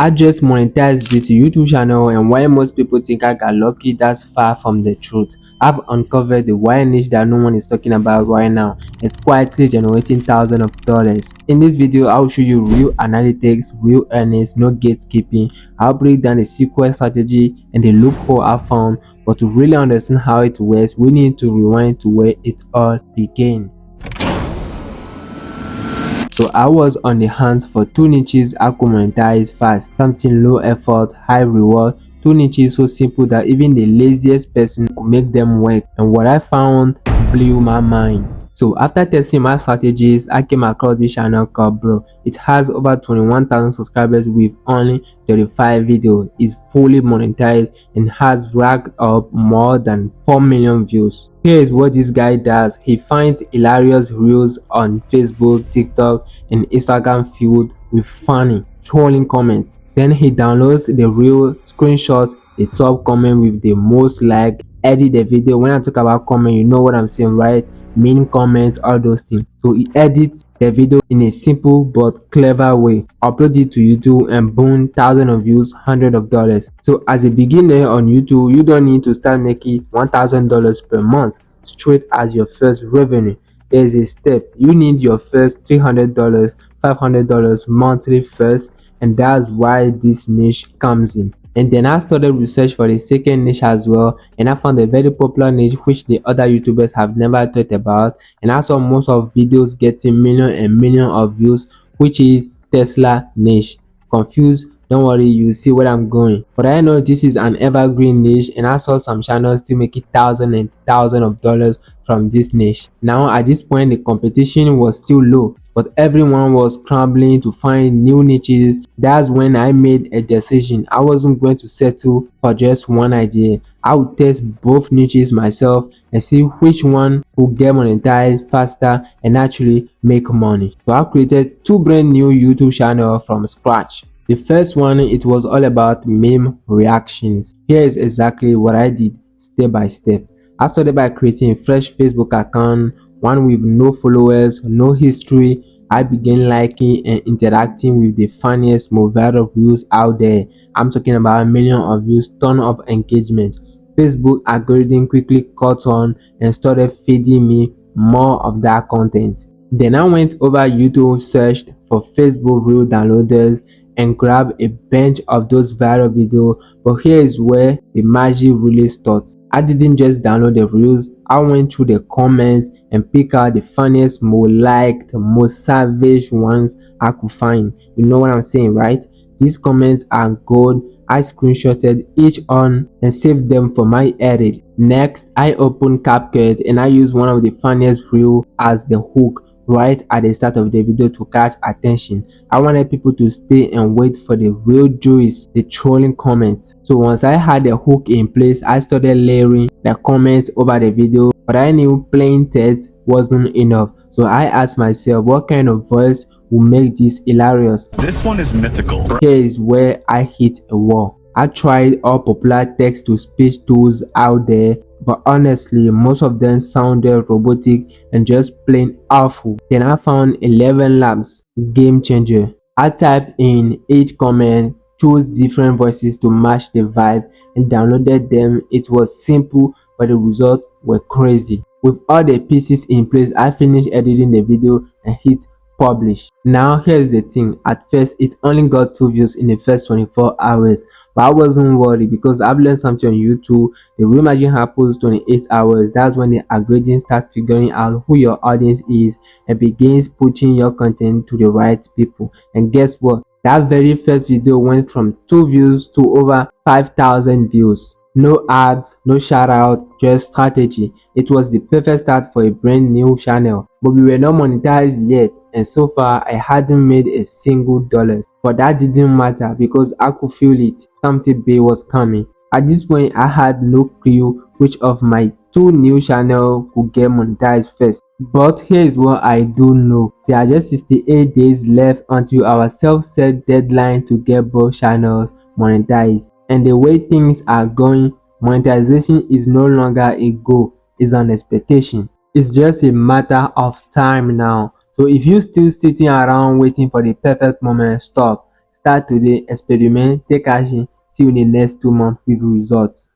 I just monetized this YouTube channel, and while most people think I got lucky, that's far from the truth. I've uncovered the wire niche that no one is talking about right now. It's quietly generating thousands of dollars. In this video, I'll show you real analytics, real earnings, no gatekeeping. I'll break down the sequence strategy and the loophole I found. But to really understand how it works, we need to rewind to where it all began. So I was on the hunt for two niches I could monetize fast, something low effort, high reward, two niches so simple that even the laziest person could make them work, and what I found blew my mind. So after testing my strategies, I came across this channel called Bro. It has over 21,000 subscribers with only 35 videos, is fully monetized and has racked up more than 4 million views. Here is what this guy does. He finds hilarious reels on Facebook, TikTok and Instagram filled with funny, trolling comments. Then he downloads the reel, screenshots the top comment with the most like, edit the video. When I talk about comment, you know what I'm saying, right? Mean comments, all those things. So he edits the video in a simple but clever way, upload it to YouTube, and boom, thousands of views, hundreds of dollars. So as a beginner on YouTube, you don't need to start making $1,000 per month straight as your first revenue. There's a step. You need your first $300, $500 monthly first, and that's why this niche comes in. And then I started research for the second niche as well, and I found a very popular niche which the other YouTubers have never thought about, and I saw most of videos getting millions and millions of views, which is Tesla niche. Confused? Don't worry, you see where I'm going. But I know this is an evergreen niche, and I saw some channels still making thousands and thousands of dollars from this niche. Now at this point the competition was still low, but everyone was scrambling to find new niches. That's when I made a decision. I wasn't going to settle for just one idea. I would test both niches myself and see which one would get monetized faster and actually make money. So I created two brand new YouTube channels from scratch. The first one, it was all about meme reactions. Here is exactly what I did step by step. I started by creating a fresh Facebook account, one with no followers, no history. I began liking and interacting with the funniest, most viral reels out there. I'm talking about millions of views, ton of engagement. Facebook algorithm quickly caught on and started feeding me more of that content. Then I went over YouTube, searched for Facebook reel downloaders, and grab a bunch of those viral videos. But here is where the magic really starts. I didn't just download the reels, I went through the comments and pick out the funniest, most liked, most savage ones I could find. You know what I'm saying, right? These comments are gold. I screenshotted each one and saved them for my edit. Next, I opened CapCut and I used one of the funniest reels as the hook right at the start of the video to catch attention. I wanted people to stay and wait for the real juice, the trolling comments. So once I had the hook in place, I started layering the comments over the video, but I knew plain text wasn't enough. So I asked myself, what kind of voice will make this hilarious? This one is mythical. Here is where I hit a wall. I tried all popular text-to-speech tools out there, but honestly most of them sounded robotic and just plain awful. Then I found 11 Labs, game changer. I typed in each comment, chose different voices to match the vibe, and downloaded them. It was simple, but the results were crazy. With all the pieces in place, I finished editing the video and hit publish. Now here's the thing, at first it only got 2 views in the first 24 hours, but I wasn't worried because I've learned something on YouTube. The real magic happens 28 hours. That's when the algorithm starts figuring out who your audience is and begins pushing your content to the right people. And guess what? That very first video went from 2 views to over 5,000 views. No ads, no shout out, just strategy. It was the perfect start for a brand new channel, but we were not monetized yet, and so far I hadn't made a single dollar. But that didn't matter because I could feel it. Something big was coming. At this point I had no clue which of my 2 new channels could get monetized first. But here is what I do know. There are just 68 days left until our self-set deadline to get both channels monetized. And the way things are going, monetization is no longer a goal, it's an expectation. It's just a matter of time now. So if you're still sitting around waiting for the perfect moment, stop. Start today, experiment, take action. See you in the next 2 months with results.